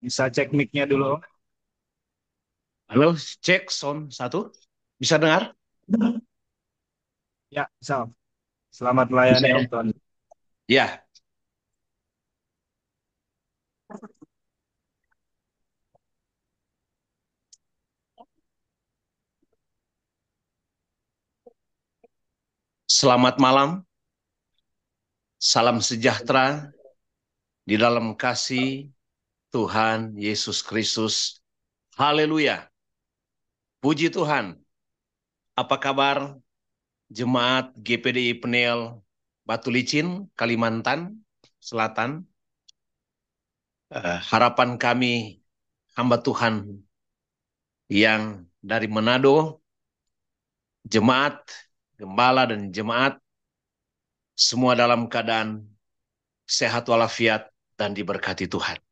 Bisa cek mic-nya dulu. Halo, cek sound satu. Bisa dengar? Ya, bisa. Selamat Bisa melayani ya? Om Tony. Ya, selamat malam. Salam sejahtera di dalam kasih Tuhan Yesus Kristus. Haleluya. Puji Tuhan. Apa kabar jemaat GPDI Penel Batu Licin, Kalimantan Selatan? Harapan kami hamba Tuhan yang dari Manado, jemaat, gembala dan jemaat semua dalam keadaan sehat walafiat dan diberkati Tuhan.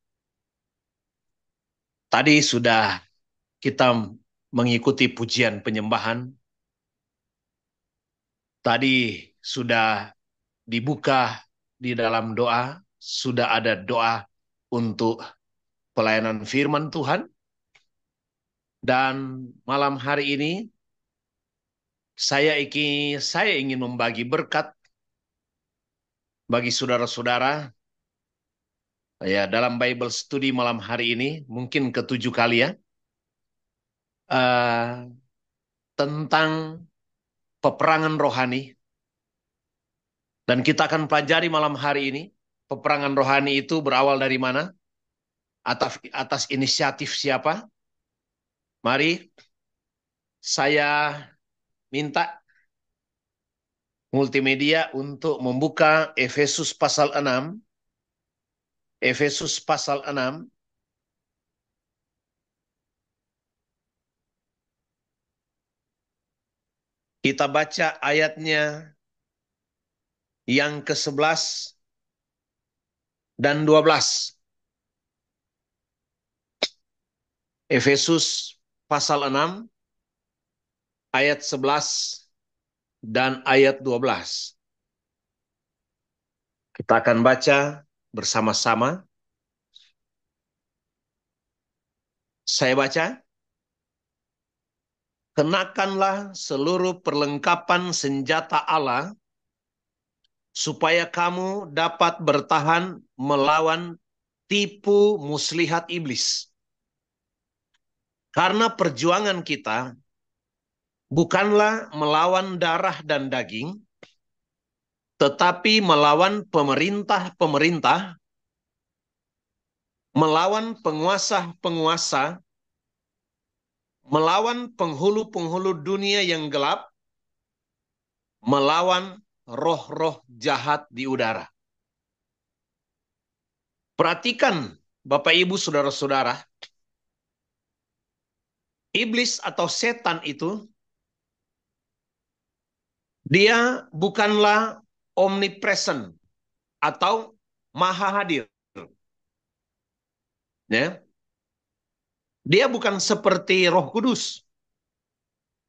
Tadi sudah kita mengikuti pujian penyembahan. Tadi sudah dibuka di dalam doa, sudah ada doa untuk pelayanan firman Tuhan. Dan malam hari ini saya ingin membagi berkat bagi saudara-saudara ya dalam Bible Study malam hari ini, mungkin ketujuh kali ya, eh, tentang peperangan rohani. Dan kita akan pelajari malam hari ini, peperangan rohani itu berawal dari mana? Atas inisiatif siapa? Mari saya minta multimedia untuk membuka Efesus pasal 6. Efesus pasal 6. Kita baca ayatnya yang ke-11 dan 12. Efesus pasal 6 ayat 11 dan ayat 12. Kita akan baca bersama-sama. Saya baca. Kenakanlah seluruh perlengkapan senjata Allah supaya kamu dapat bertahan melawan tipu muslihat iblis. Karena perjuangan kita bukanlah melawan darah dan daging, tetapi melawan pemerintah-pemerintah, melawan penguasa-penguasa, melawan penghulu-penghulu dunia yang gelap, melawan roh-roh jahat di udara. Perhatikan Bapak Ibu Saudara-saudara, iblis atau setan itu dia bukanlah omnipresent atau maha hadir. Ya. Dia bukan seperti Roh Kudus.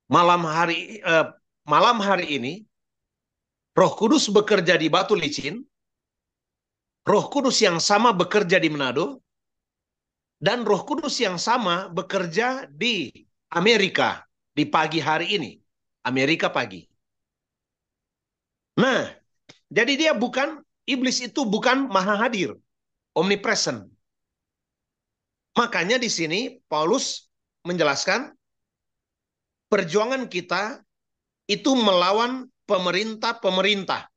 Malam hari ini Roh Kudus bekerja di Batu Licin, Roh Kudus yang sama bekerja di Manado, dan Roh Kudus yang sama bekerja di Amerika di pagi hari ini. Amerika pagi. Nah, jadi iblis itu bukan maha hadir, omnipresent. Makanya di sini Paulus menjelaskan perjuangan kita itu melawan pemerintah-pemerintah.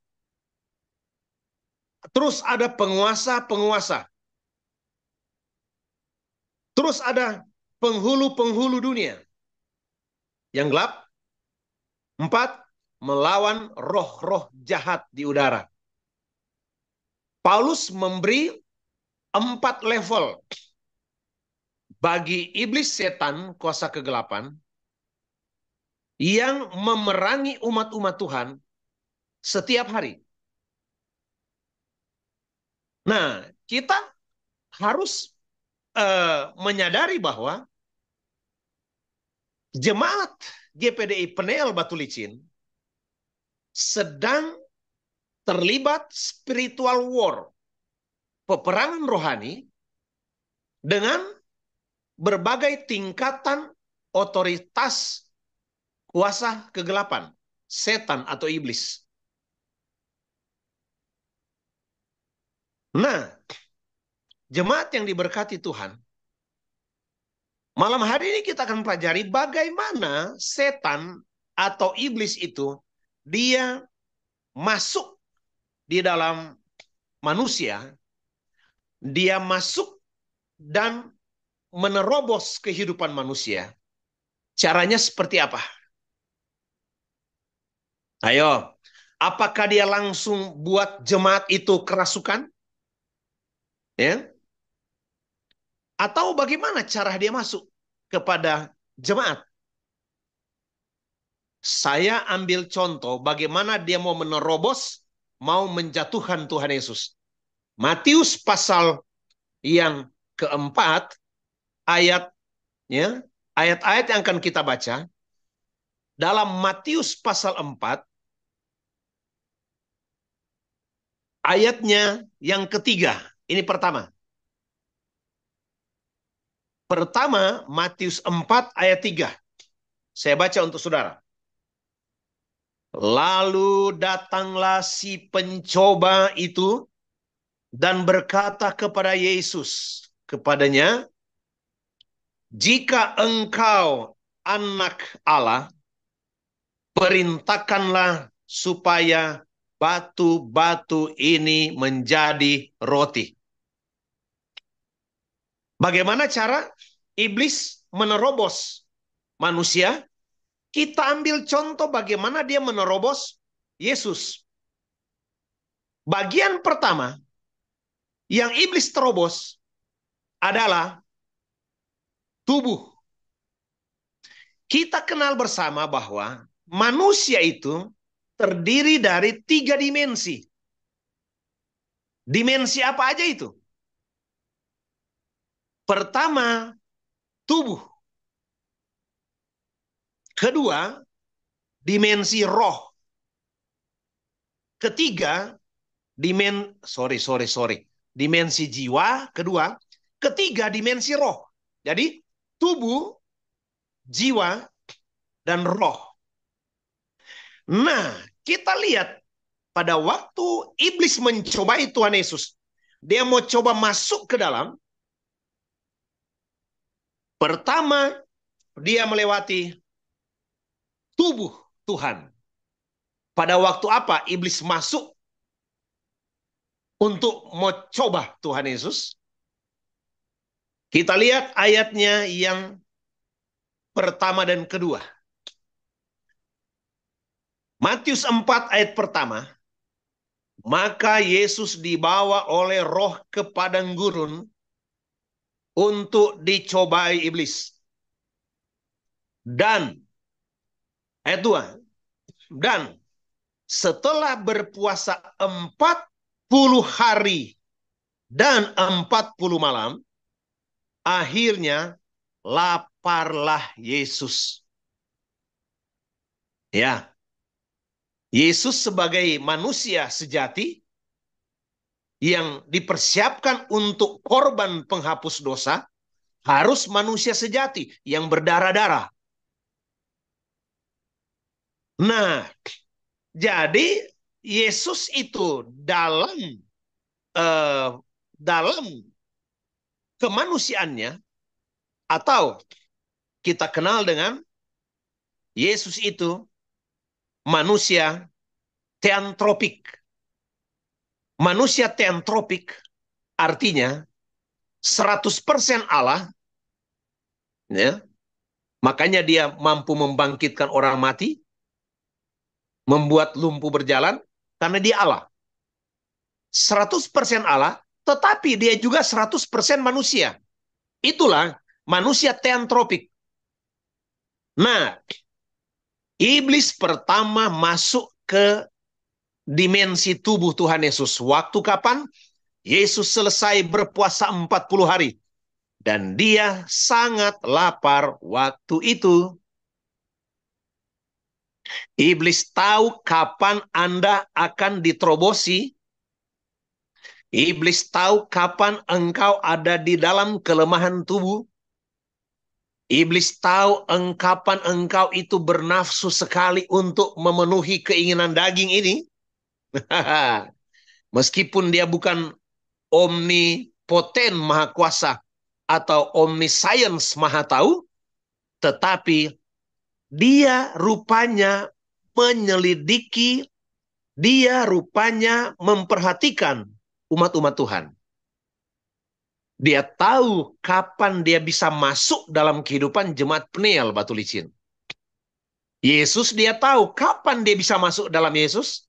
Terus ada penguasa-penguasa. Terus ada penghulu-penghulu dunia yang gelap. 4, melawan roh-roh jahat di udara. Paulus memberi 4 level bagi iblis setan kuasa kegelapan yang memerangi umat-umat Tuhan setiap hari. Nah, kita harus menyadari bahwa jemaat GPDI Penel Batu Licin sedang terlibat spiritual war, peperangan rohani dengan berbagai tingkatan otoritas kuasa kegelapan, setan atau iblis. Nah, jemaat yang diberkati Tuhan, malam hari ini kita akan pelajari bagaimana setan atau iblis itu dia masuk di dalam manusia, dia masuk dan menerobos kehidupan manusia. Caranya seperti apa? Ayo, apakah dia langsung buat jemaat itu kerasukan? Ya? Atau bagaimana cara dia masuk kepada jemaat? Saya ambil contoh bagaimana dia mau menerobos, mau menjatuhkan Tuhan Yesus. Matius pasal yang keempat, ayatnya, ayat-ayat yang akan kita baca, dalam Matius pasal 4, ayatnya yang ketiga. Ini pertama. Pertama, Matius 4 ayat 3. Saya baca untuk saudara. Lalu datanglah si pencoba itu dan berkata kepada Yesus, kepadanya, jika engkau anak Allah, perintahkanlah supaya batu-batu ini menjadi roti. Bagaimana cara iblis menerobos manusia? Kita ambil contoh bagaimana dia menerobos Yesus. Bagian pertama yang iblis terobos adalah tubuh. Kita kenal bersama bahwa manusia itu terdiri dari 3 dimensi. Dimensi apa aja itu? Pertama, tubuh. Kedua, dimensi roh. Ketiga, dimensi jiwa. Kedua, ketiga dimensi roh. Jadi, tubuh, jiwa, dan roh. Nah, kita lihat pada waktu iblis mencobai Tuhan Yesus, dia mau coba masuk ke dalam. Pertama, dia melewati tubuh Tuhan. Pada waktu apa iblis masuk untuk mau coba Tuhan Yesus? Kita lihat ayatnya yang pertama dan kedua. Matius 4 ayat pertama. Maka Yesus dibawa oleh roh ke padang gurun untuk dicobai iblis. Dan ayat 2. Dan setelah berpuasa 40 hari dan 40 malam, akhirnya laparlah Yesus. Ya, Yesus sebagai manusia sejati yang dipersiapkan untuk korban penghapus dosa, harus manusia sejati yang berdarah-darah. Nah, jadi Yesus itu dalam kemanusiaannya, atau kita kenal dengan Yesus itu manusia teantropik. Manusia teantropik artinya 100% Allah, ya. Makanya dia mampu membangkitkan orang mati, membuat lumpuh berjalan, karena dia Allah. 100% Allah, tetapi dia juga 100% manusia. Itulah manusia teantropik. Nah, iblis pertama masuk ke dimensi tubuh Tuhan Yesus. Waktu kapan? Yesus selesai berpuasa 40 hari. Dan dia sangat lapar waktu itu. Iblis tahu kapan Anda akan diterobosi. Iblis tahu kapan engkau ada di dalam kelemahan tubuh. Iblis tahu kapan engkau itu bernafsu sekali untuk memenuhi keinginan daging ini. Meskipun dia bukan omnipoten maha kuasa atau omniscience maha tahu, tetapi dia rupanya menyelidiki, dia rupanya memperhatikan umat-umat Tuhan. Dia tahu kapan dia bisa masuk dalam kehidupan jemaat Peniel Batu Licin. Yesus dia tahu kapan dia bisa masuk dalam Yesus.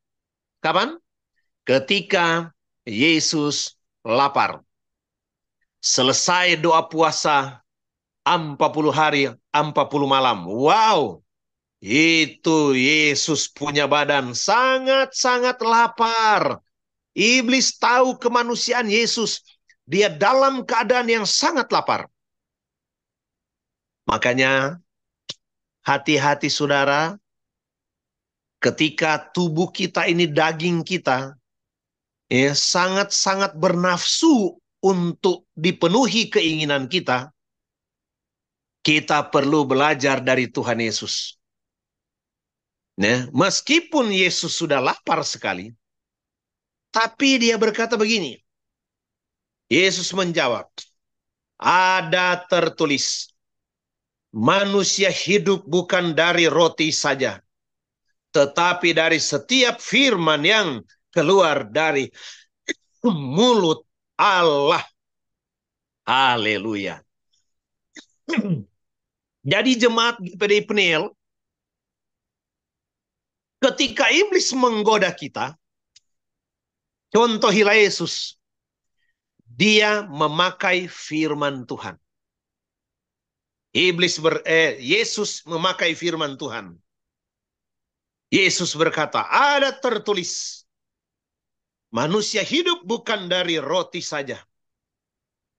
Kapan? Ketika Yesus lapar. Selesai doa puasa 40 hari, 40 malam. Wow, itu Yesus punya badan sangat-sangat lapar. Iblis tahu kemanusiaan Yesus. Dia dalam keadaan yang sangat lapar. Makanya hati-hati saudara, ketika tubuh kita ini daging kita, sangat-sangat bernafsu untuk dipenuhi keinginan kita, kita perlu belajar dari Tuhan Yesus. Meskipun Yesus sudah lapar sekali, tapi dia berkata begini, Yesus menjawab, ada tertulis, manusia hidup bukan dari roti saja, tetapi dari setiap firman yang keluar dari mulut Allah. Haleluya. Jadi jemaat GPDI Peniel, ketika iblis menggoda kita, contohilah Yesus. Dia memakai firman Tuhan. Yesus memakai firman Tuhan. Yesus berkata, ada tertulis, manusia hidup bukan dari roti saja,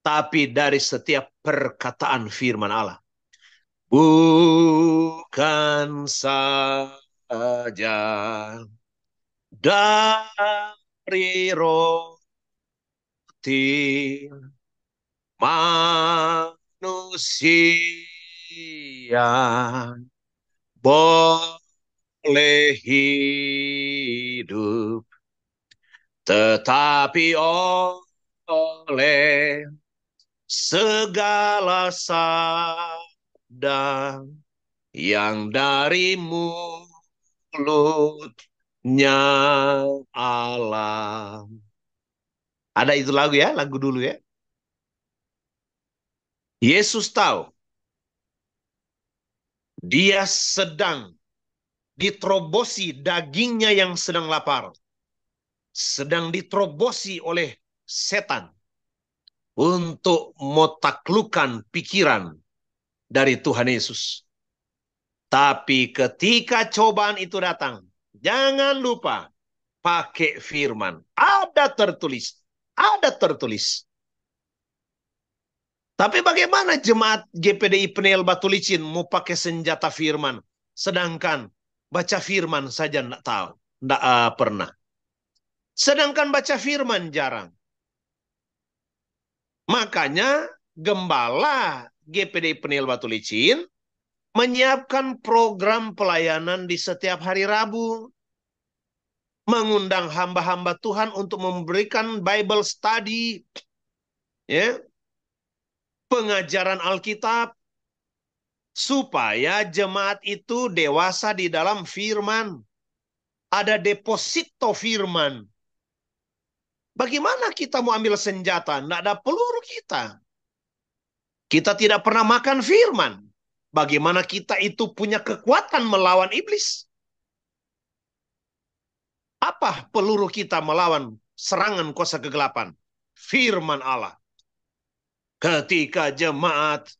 tapi dari setiap perkataan firman Allah. Bukan saja dari roti manusia boleh hidup, tetapi oleh segala sabda yang dari mulutnya Allah. Ada itu lagu ya, lagu dulu ya. Yesus tahu dia sedang diterobosi dagingnya yang sedang lapar. Sedang diterobosi oleh setan untuk menaklukkan pikiran dari Tuhan Yesus. Tapi ketika cobaan itu datang, jangan lupa pakai firman. Ada tertulis. Ada tertulis. Tapi bagaimana jemaat GPDI Peniel Batu Licin mau pakai senjata firman, sedangkan baca firman saja tidak tahu, tidak pernah. Sedangkan baca firman jarang. Makanya gembala GPDI Peniel Batu Licin menyiapkan program pelayanan di setiap hari Rabu. Mengundang hamba-hamba Tuhan untuk memberikan Bible study. Ya. Pengajaran Alkitab. Supaya jemaat itu dewasa di dalam firman. Ada deposito firman. Bagaimana kita mau ambil senjata? Tidak ada peluru kita. Kita tidak pernah makan firman. Bagaimana kita itu punya kekuatan melawan iblis? Apa peluru kita melawan serangan kuasa kegelapan? Firman Allah. Ketika jemaat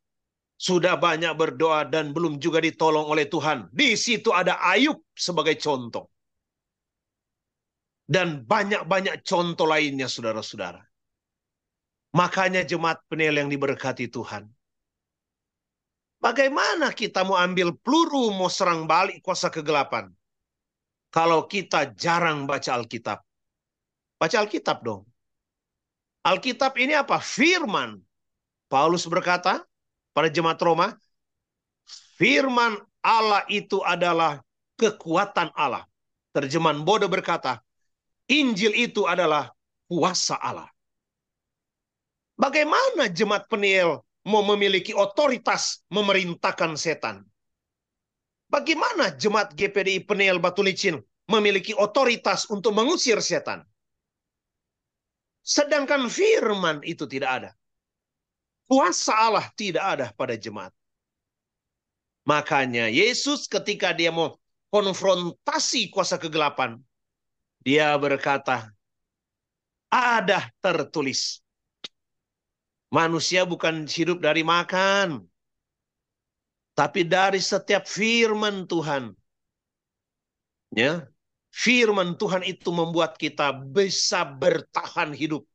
sudah banyak berdoa dan belum juga ditolong oleh Tuhan. Di situ ada Ayub sebagai contoh. Dan banyak-banyak contoh lainnya, saudara-saudara. Makanya jemaat Peniel yang diberkati Tuhan. Bagaimana kita mau ambil peluru, mau serang balik kuasa kegelapan? Kalau kita jarang baca Alkitab. Baca Alkitab dong. Alkitab ini apa? Firman. Paulus berkata pada jemaat Roma, firman Allah itu adalah kekuatan Allah. Terjemahan Bodo berkata, Injil itu adalah kuasa Allah. Bagaimana jemaat Peniel mau memiliki otoritas memerintahkan setan? Bagaimana jemaat GPDI Peniel Batu Licin memiliki otoritas untuk mengusir setan? Sedangkan firman itu tidak ada. Kuasa Allah tidak ada pada jemaat. Makanya Yesus ketika dia mau konfrontasi kuasa kegelapan, dia berkata, ada tertulis. Manusia bukan hidup dari makan, tapi dari setiap firman Tuhan. Ya, firman Tuhan itu membuat kita bisa bertahan hidup.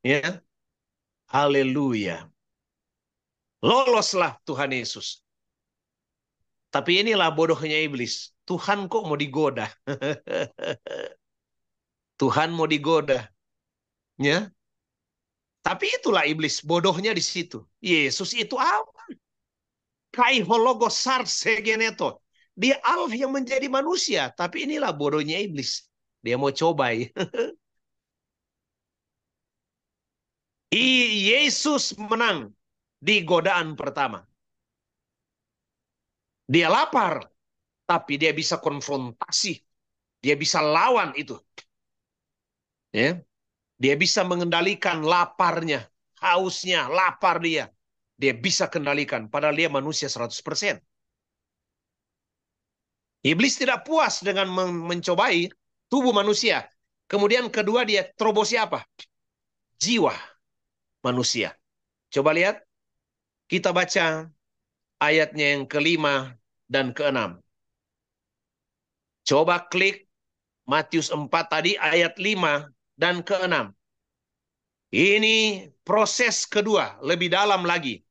Ya, haleluya. Loloslah Tuhan Yesus. Tapi inilah bodohnya iblis. Tuhan kok mau digoda? Tuhan mau digoda. Ya. Tapi itulah iblis, bodohnya di situ. Yesus itu apa? Kai hologos sarsegeneto. Dia Allah yang menjadi manusia. Tapi inilah bodohnya iblis. Dia mau cobai. Yesus menang di godaan pertama. Dia lapar, tapi dia bisa konfrontasi. Dia bisa lawan itu. Ya. Dia bisa mengendalikan laparnya, hausnya, lapar dia. Dia bisa kendalikan, padahal dia manusia 100%. Iblis tidak puas dengan mencobai tubuh manusia. Kemudian kedua dia terobosi apa? Jiwa manusia. Coba lihat, kita baca ayatnya yang kelima dan keenam. Coba klik Matius 4 tadi ayat 5 dan keenam. Ini proses kedua, lebih dalam lagi.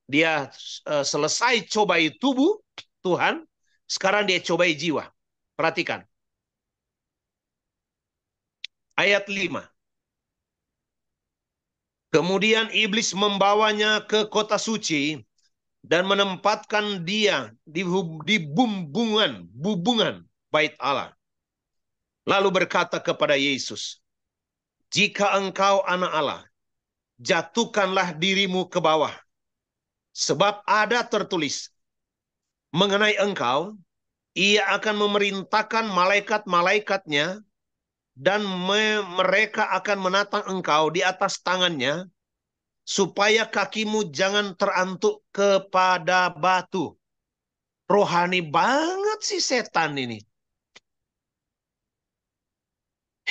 Dia selesai cobai tubuh Tuhan, sekarang dia cobai jiwa. Perhatikan. Ayat 5. Kemudian iblis membawanya ke kota suci dan menempatkan dia di bubungan bait Allah. Lalu berkata kepada Yesus, jika engkau anak Allah, jatuhkanlah dirimu ke bawah. Sebab ada tertulis, mengenai engkau, ia akan memerintahkan malaikat-malaikatnya, dan mereka akan menatang engkau di atas tangannya, supaya kakimu jangan terantuk kepada batu. Rohani banget sih setan ini.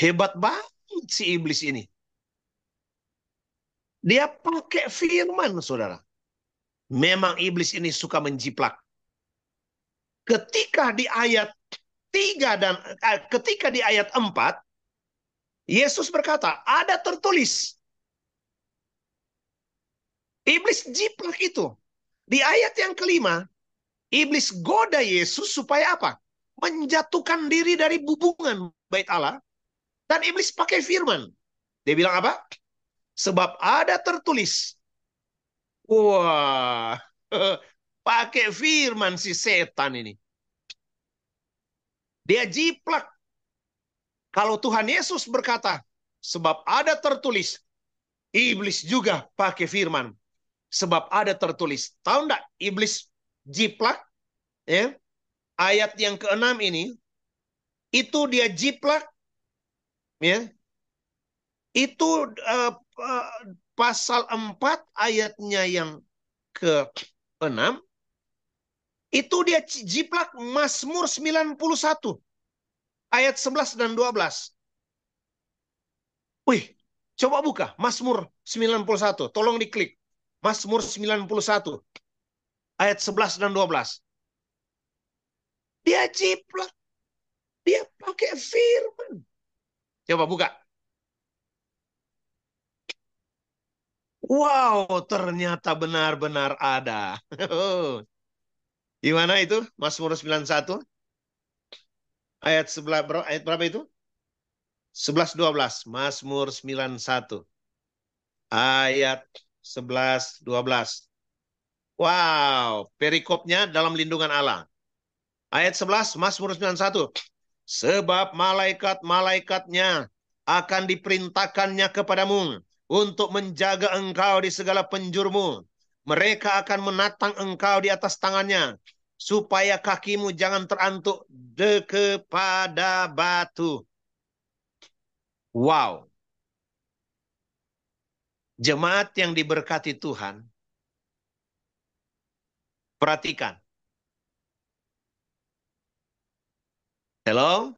Hebat banget si iblis ini. Dia pakai firman, saudara. Memang iblis ini suka menjiplak. Ketika di ayat 3 dan ketika di ayat 4, Yesus berkata, ada tertulis. Iblis jiplak itu. Di ayat yang kelima, iblis goda Yesus supaya apa? Menjatuhkan diri dari bubungan bait Allah. Dan iblis pakai firman. Dia bilang apa? Sebab ada tertulis. Wah, pakai firman si setan ini. Dia jiplak. Kalau Tuhan Yesus berkata, sebab ada tertulis, iblis juga pakai firman. Sebab ada tertulis. Tahu enggak iblis jiplak? Ya, ayat yang ke-6 ini, itu dia jiplak. Ya, itu pasal 4 ayatnya yang ke-6. Itu dia jiplak Mazmur 91. Ayat 11 dan 12. Wih, coba buka Mazmur 91. Tolong diklik. Mazmur 91. Ayat 11 dan 12. Dia jiplak. Dia pakai firman. Coba buka. Wow, ternyata benar-benar ada. Gimana itu? Mazmur 91. Ayat berapa itu? 11 12. Mazmur 91. ayat 11, 12. Wow, perikopnya dalam lindungan Allah. Ayat 11, Mazmur 91. Sebab malaikat-malaikatnya akan diperintahkannya kepadamu untuk menjaga engkau di segala penjurumu. Mereka akan menatang engkau di atas tangannya, supaya kakimu jangan terantuk kepada batu. Wow. Jemaat yang diberkati Tuhan, perhatikan. Hello?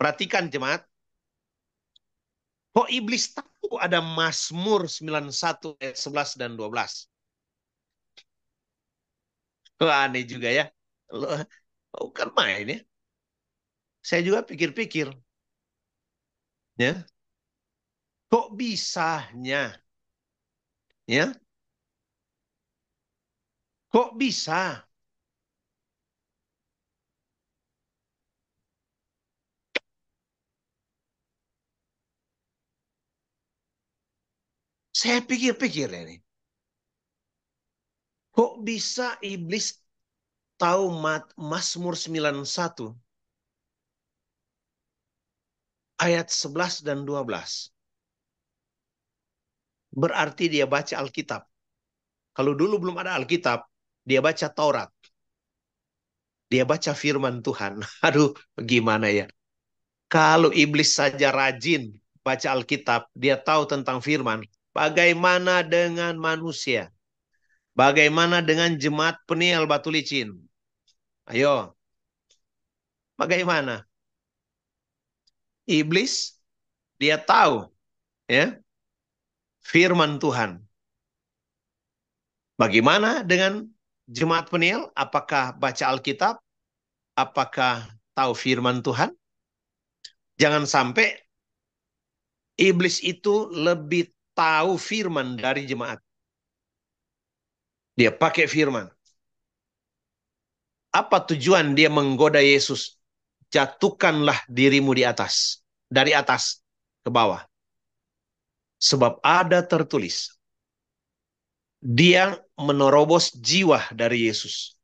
Perhatikan jemaat. Kok iblis tahu ada Mazmur 91 ayat 11 dan 12? Wah, aneh juga ya. Bukan main ya. Saya juga pikir-pikir. Ya. Kok bisanya? Ya. Kok bisa? Saya pikir-pikir ini. Kok bisa iblis tahu Mazmur 91 ayat 11 dan 12? Berarti dia baca Alkitab. Kalau dulu belum ada Alkitab, dia baca Taurat. Dia baca firman Tuhan. Aduh, gimana ya? Kalau iblis saja rajin baca Alkitab, dia tahu tentang firman. Bagaimana dengan manusia? Bagaimana dengan jemaat Peniel Batu Licin? Ayo, bagaimana? Iblis, dia tahu ya firman Tuhan. Bagaimana dengan jemaat Peniel? Apakah baca Alkitab? Apakah tahu firman Tuhan? Jangan sampai iblis itu lebih tahu firman dari jemaat. Dia pakai firman. Apa tujuan dia menggoda Yesus? Jatuhkanlah dirimu di atas. Dari atas ke bawah. Sebab ada tertulis. Dia menerobos jiwa dari Yesus.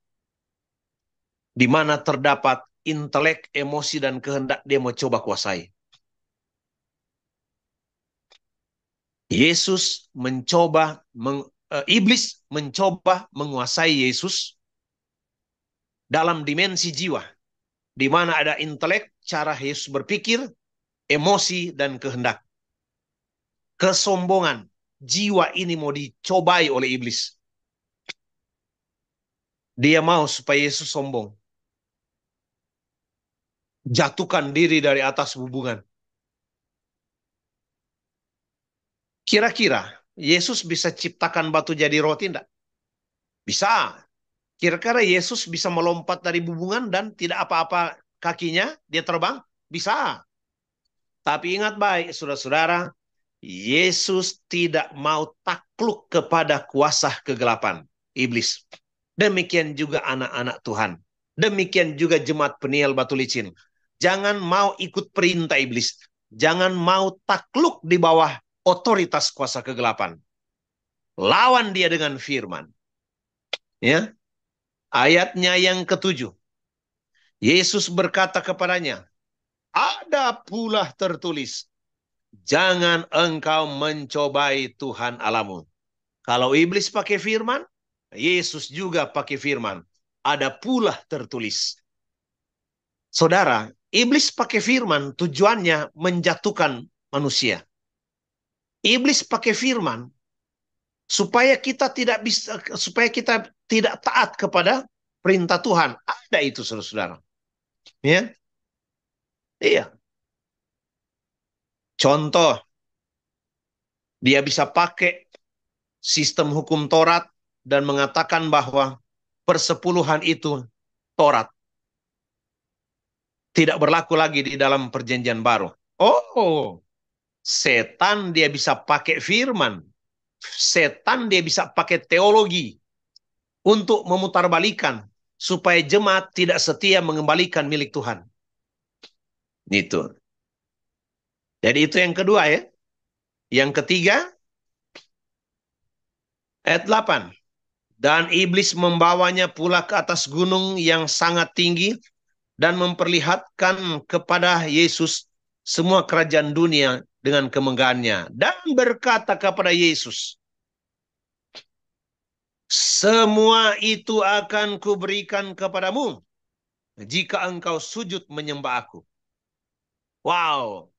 Di mana terdapat intelek, emosi, dan kehendak dia mau coba kuasai. Iblis mencoba menguasai Yesus dalam dimensi jiwa. Di mana ada intelek, cara Yesus berpikir, emosi, dan kehendak. Kesombongan. Jiwa ini mau dicobai oleh iblis. Dia mau supaya Yesus sombong. Jatuhkan diri dari atas hubungan. Kira-kira Yesus bisa ciptakan batu jadi roti enggak? Bisa. Kira-kira Yesus bisa melompat dari hubungan dan tidak apa-apa kakinya, dia terbang? Bisa. Tapi ingat baik, saudara-saudara, Yesus tidak mau takluk kepada kuasa kegelapan, iblis. Demikian juga anak-anak Tuhan. Demikian juga jemaat Peniel Batu Licin. Jangan mau ikut perintah iblis. Jangan mau takluk di bawah otoritas kuasa kegelapan. Lawan dia dengan firman. Ya. Ayatnya yang ketujuh. Yesus berkata kepadanya, ada pula tertulis, jangan engkau mencobai Tuhan Allahmu. Kalau iblis pakai firman, Yesus juga pakai firman. Ada pula tertulis. Saudara, iblis pakai firman tujuannya menjatuhkan manusia. Iblis pakai firman supaya kita tidak taat kepada perintah Tuhan. Ada itu saudara-saudara. Ya. Iya. Contoh, dia bisa pakai sistem hukum Taurat dan mengatakan bahwa persepuluhan itu Taurat. Tidak berlaku lagi di dalam perjanjian baru. Oh, setan dia bisa pakai firman. Setan dia bisa pakai teologi untuk memutarbalikan supaya jemaat tidak setia mengembalikan milik Tuhan. Itu. Jadi itu yang kedua ya. Yang ketiga, ayat 8. Dan iblis membawanya pula ke atas gunung yang sangat tinggi dan memperlihatkan kepada Yesus semua kerajaan dunia dengan kemegahannya. Dan berkata kepada Yesus, semua itu akan kuberikan kepadamu jika engkau sujud menyembah aku. Wow.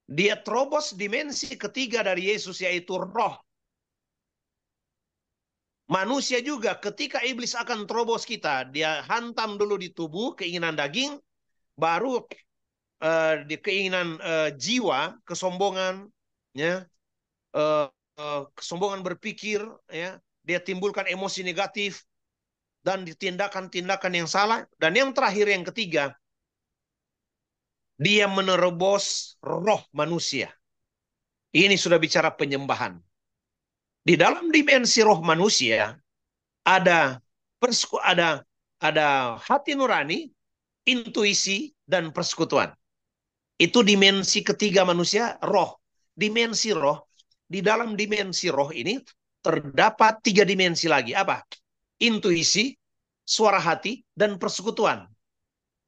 Dia terobos dimensi ketiga dari Yesus, yaitu roh. Manusia juga ketika iblis akan terobos kita, dia hantam dulu di tubuh keinginan daging, baru di keinginan jiwa, kesombongan, ya, kesombongan berpikir, ya, dia timbulkan emosi negatif dan tindakan-tindakan yang salah. Dan yang terakhir, yang ketiga, dia menerobos roh manusia. Ini sudah bicara penyembahan. Di dalam dimensi roh manusia ada ada hati nurani, intuisi, dan persekutuan. Itu dimensi ketiga manusia, roh. Dimensi roh, di dalam dimensi roh ini terdapat 3 dimensi lagi. Apa? Intuisi, suara hati, dan persekutuan.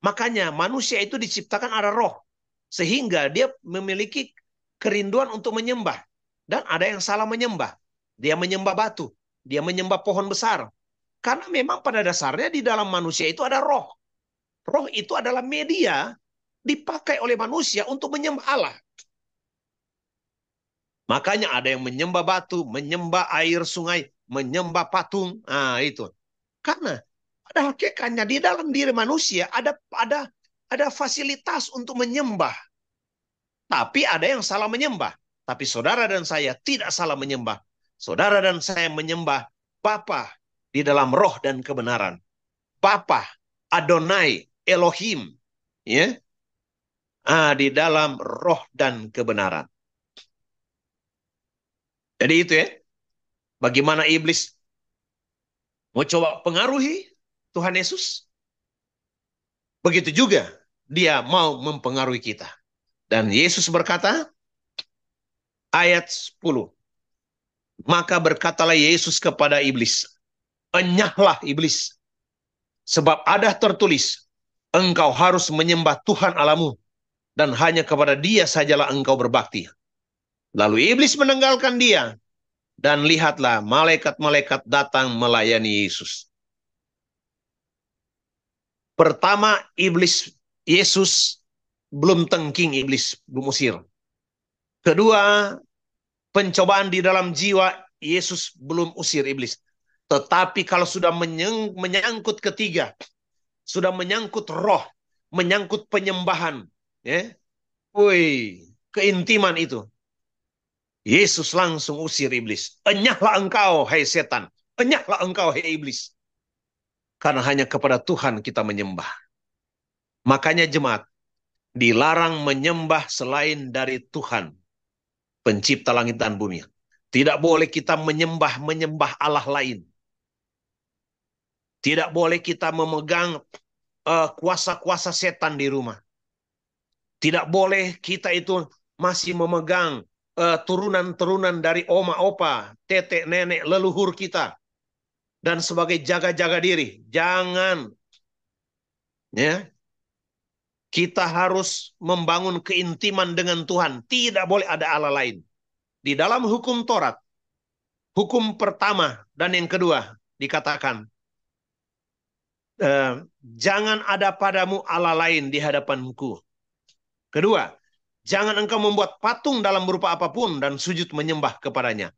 Makanya manusia itu diciptakan ada roh. Sehingga dia memiliki kerinduan untuk menyembah. Dan ada yang salah menyembah. Dia menyembah batu. Dia menyembah pohon besar. Karena memang pada dasarnya di dalam manusia itu ada roh. Roh itu adalah media dipakai oleh manusia untuk menyembah Allah. Makanya ada yang menyembah batu, menyembah air sungai, menyembah patung. Nah, itu. Karena pada hakikatnya di dalam diri manusia ada fasilitas untuk menyembah. Tapi ada yang salah menyembah. Tapi saudara dan saya tidak salah menyembah. Saudara dan saya menyembah Bapa di dalam roh dan kebenaran. Bapa, Adonai, Elohim, ya, di dalam roh dan kebenaran. Jadi itu ya, bagaimana iblis mau coba pengaruhi Tuhan Yesus, begitu juga dia mau mempengaruhi kita. Dan Yesus berkata, ayat 10, maka berkatalah Yesus kepada iblis, enyahlah iblis, sebab ada tertulis, engkau harus menyembah Tuhan Allahmu, dan hanya kepada dia sajalah engkau berbakti. Lalu iblis meninggalkan dia, dan lihatlah malaikat-malaikat datang melayani Yesus. Pertama, Yesus belum tengking, iblis belum usir. Kedua, pencobaan di dalam jiwa, Yesus belum usir iblis. Tetapi kalau sudah menyangkut ketiga, sudah menyangkut roh, menyangkut penyembahan, ya, keintiman itu, Yesus langsung usir iblis. Enyahlah engkau, hai setan. Enyahlah engkau, hai iblis. Karena hanya kepada Tuhan kita menyembah. Makanya jemaat, dilarang menyembah selain dari Tuhan, pencipta langit dan bumi. Tidak boleh kita menyembah Allah lain. Tidak boleh kita memegang kuasa-kuasa setan di rumah. Tidak boleh kita itu masih memegang turunan-turunan dari oma opa, tetek nenek, leluhur kita. Dan sebagai jaga-jaga diri. Jangan. Ya. Kita harus membangun keintiman dengan Tuhan. Tidak boleh ada Allah lain. Di dalam hukum Taurat, hukum pertama dan yang kedua dikatakan, jangan ada padamu Allah lain di hadapanku. Kedua, jangan engkau membuat patung dalam berupa apapun dan sujud menyembah kepadanya.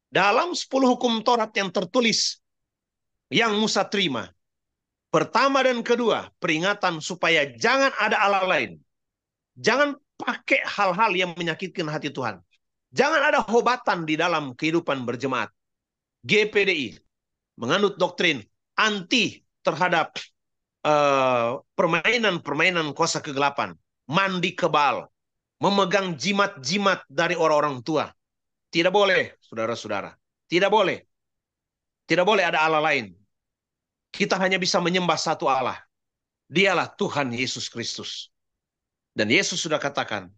Dalam 10 hukum Taurat yang tertulis, yang Musa terima, pertama dan kedua, peringatan supaya jangan ada Allah lain. Jangan pakai hal-hal yang menyakitkan hati Tuhan. Jangan ada hobatan di dalam kehidupan berjemaat. GPDI menganut doktrin anti terhadap permainan-permainan kuasa kegelapan, mandi kebal, memegang jimat-jimat dari orang-orang tua. Tidak boleh, saudara-saudara. Tidak boleh. Tidak boleh ada Allah lain. Kita hanya bisa menyembah satu Allah. Dialah Tuhan Yesus Kristus. Dan Yesus sudah katakan,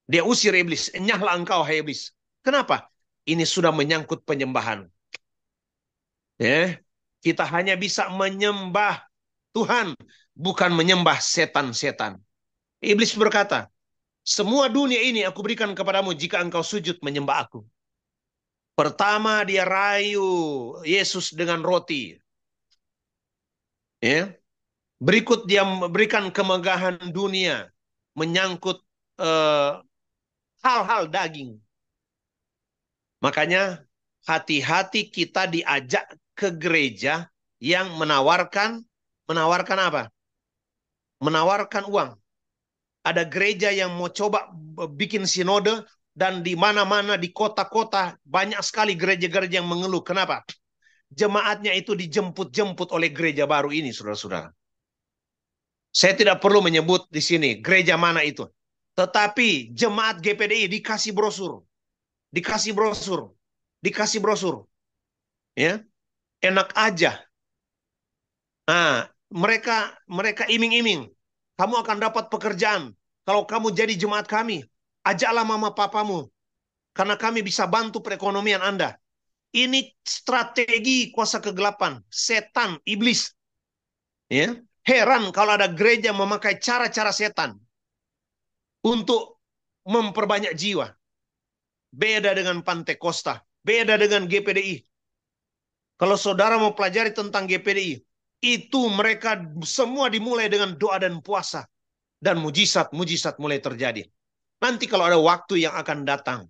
Dia usir iblis. Enyahlah engkau, hai iblis. Kenapa? Ini sudah menyangkut penyembahan. Ya, kita hanya bisa menyembah Tuhan, bukan menyembah setan-setan. Iblis berkata, semua dunia ini aku berikan kepadamu jika engkau sujud menyembah aku. Pertama dia rayu Yesus dengan roti. Ya. Berikut dia memberikan kemegahan dunia menyangkut hal-hal daging. Makanya hati-hati kita diajak ke gereja yang menawarkan apa? Menawarkan uang. Ada gereja yang mau coba bikin sinode dan di mana-mana di kota-kota banyak sekali gereja-gereja yang mengeluh. Kenapa? Jemaatnya itu dijemput-jemput oleh gereja baru ini, saudara-saudara. Saya tidak perlu menyebut di sini gereja mana itu. Tetapi jemaat GPDI dikasih brosur. Dikasih brosur. Dikasih brosur. Ya, enak aja. Nah, mereka iming-iming. Kamu akan dapat pekerjaan. Kalau kamu jadi jemaat kami, ajaklah mama papamu. Karena kami bisa bantu perekonomian Anda. Ini strategi kuasa kegelapan. Setan, iblis. Ya. Heran kalau ada gereja memakai cara-cara setan untuk memperbanyak jiwa. Beda dengan Pantai Costa. Beda dengan GPDI. Kalau saudara mau pelajari tentang GPDI, itu mereka semua dimulai dengan doa dan puasa. Dan mujizat-mujizat mulai terjadi. Nanti kalau ada waktu yang akan datang,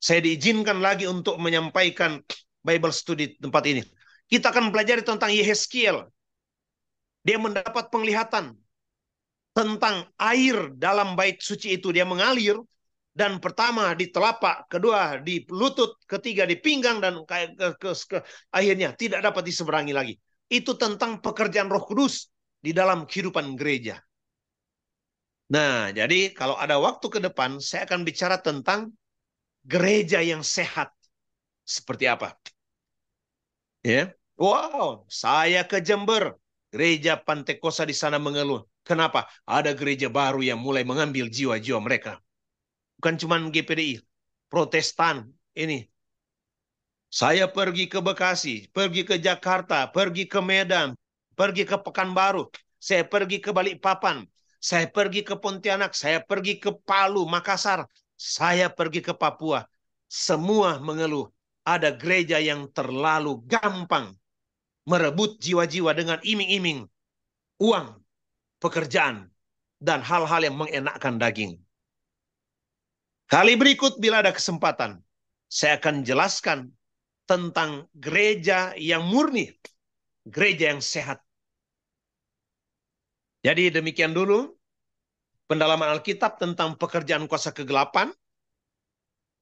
saya diizinkan lagi untuk menyampaikan Bible study tempat ini. Kita akan pelajari tentang Yehezkiel. Dia mendapat penglihatan tentang air dalam bait suci itu. Dia mengalir, dan pertama di telapak, kedua di lutut, ketiga di pinggang, dan akhirnya tidak dapat diseberangi lagi. Itu tentang pekerjaan Roh Kudus di dalam kehidupan gereja. Nah, jadi kalau ada waktu ke depan, saya akan bicara tentang gereja yang sehat. Seperti apa? Ya. Wow, saya ke Jember. Gereja Pantai Kosta di sana mengeluh. Kenapa? Ada gereja baru yang mulai mengambil jiwa-jiwa mereka. Bukan cuma GPDI, Protestan ini. Saya pergi ke Bekasi, pergi ke Jakarta, pergi ke Medan, pergi ke Pekanbaru, saya pergi ke Balikpapan, saya pergi ke Pontianak, saya pergi ke Palu, Makassar, saya pergi ke Papua. Semua mengeluh. Ada gereja yang terlalu gampang merebut jiwa-jiwa dengan iming-iming uang, pekerjaan, dan hal-hal yang mengenakkan daging. Kali berikut bila ada kesempatan, saya akan jelaskan tentang gereja yang murni, gereja yang sehat. Jadi demikian dulu pendalaman Alkitab tentang pekerjaan kuasa kegelapan.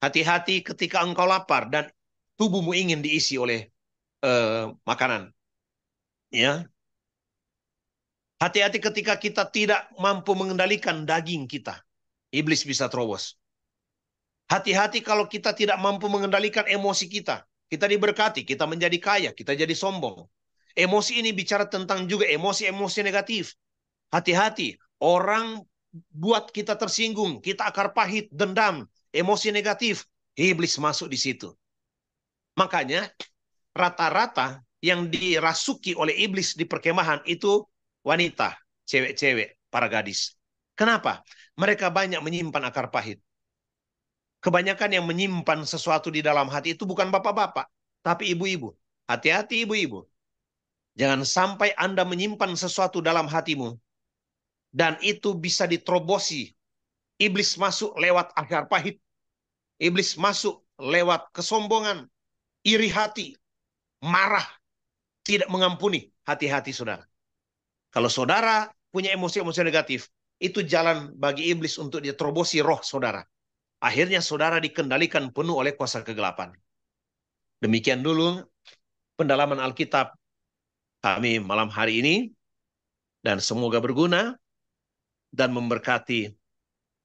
Hati-hati ketika engkau lapar dan tubuhmu ingin diisi oleh makanan. Ya. Hati-hati ketika kita tidak mampu mengendalikan daging kita. Iblis bisa terobos. Hati-hati kalau kita tidak mampu mengendalikan emosi kita. Kita diberkati, kita menjadi kaya, kita jadi sombong. Emosi ini bicara tentang juga emosi-emosi negatif. Hati-hati, orang buat kita tersinggung, kita akar pahit, dendam, emosi negatif. Iblis masuk di situ. Makanya rata-rata yang dirasuki oleh iblis di perkemahan itu wanita, cewek-cewek, para gadis. Kenapa? Mereka banyak menyimpan akar pahit. Kebanyakan yang menyimpan sesuatu di dalam hati itu bukan bapak-bapak, tapi ibu-ibu. Hati-hati ibu-ibu. Jangan sampai Anda menyimpan sesuatu dalam hatimu dan itu bisa diterobosi. Iblis masuk lewat akar pahit. Iblis masuk lewat kesombongan, iri hati, marah, tidak mengampuni. Hati-hati saudara. Kalau saudara punya emosi-emosi negatif, itu jalan bagi iblis untuk diterobosi roh saudara. Akhirnya saudara dikendalikan penuh oleh kuasa kegelapan. Demikian dulu pendalaman Alkitab kami malam hari ini. Dan semoga berguna dan memberkati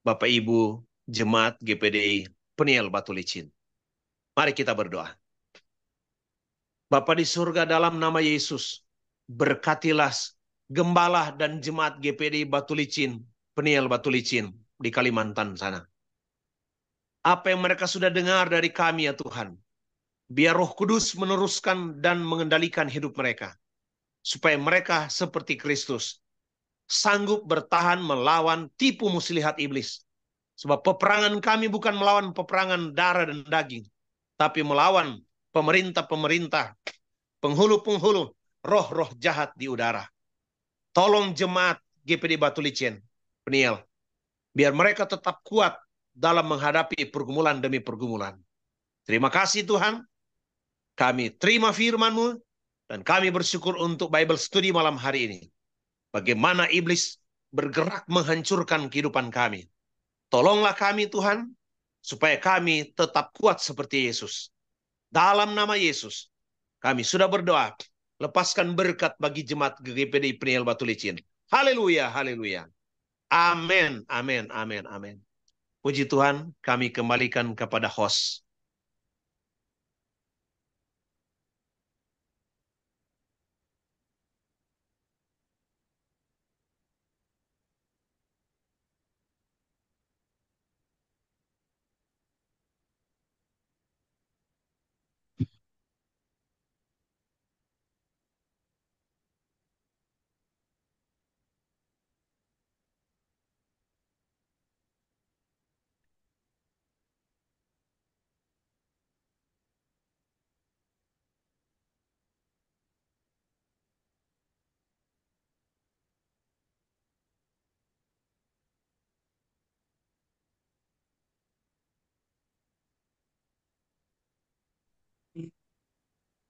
Bapak Ibu Jemaat GPDI Peniel Batu Licin. Mari kita berdoa. Bapa di surga, dalam nama Yesus, berkatilah gembala dan jemaat GPDI Batu Licin, Peniel Batu Licin di Kalimantan sana. apa yang mereka sudah dengar dari kami ya Tuhan. Biar Roh Kudus meneruskan dan mengendalikan hidup mereka. Supaya mereka seperti Kristus, sanggup bertahan melawan tipu muslihat iblis. Sebab peperangan kami bukan melawan peperangan darah dan daging, tapi melawan pemerintah-pemerintah, penghulu-penghulu, roh-roh jahat di udara. Tolong jemaat GPD Batu Licin, Peniel, biar mereka tetap kuat dalam menghadapi pergumulan demi pergumulan. Terima kasih Tuhan, kami terima firman-Mu, dan kami bersyukur untuk Bible Study malam hari ini. Bagaimana iblis bergerak menghancurkan kehidupan kami. Tolonglah kami Tuhan, supaya kami tetap kuat seperti Yesus. Dalam nama Yesus, kami sudah berdoa. Lepaskan berkat bagi jemaat GPD Peniel Batu Licin. Haleluya, haleluya. Amin, amin, amin, amin. Puji Tuhan, kami kembalikan kepada host.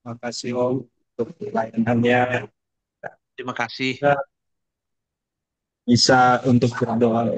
Terima kasih Om untuk pelayanannya. Terima kasih. Kita bisa untuk berdoa.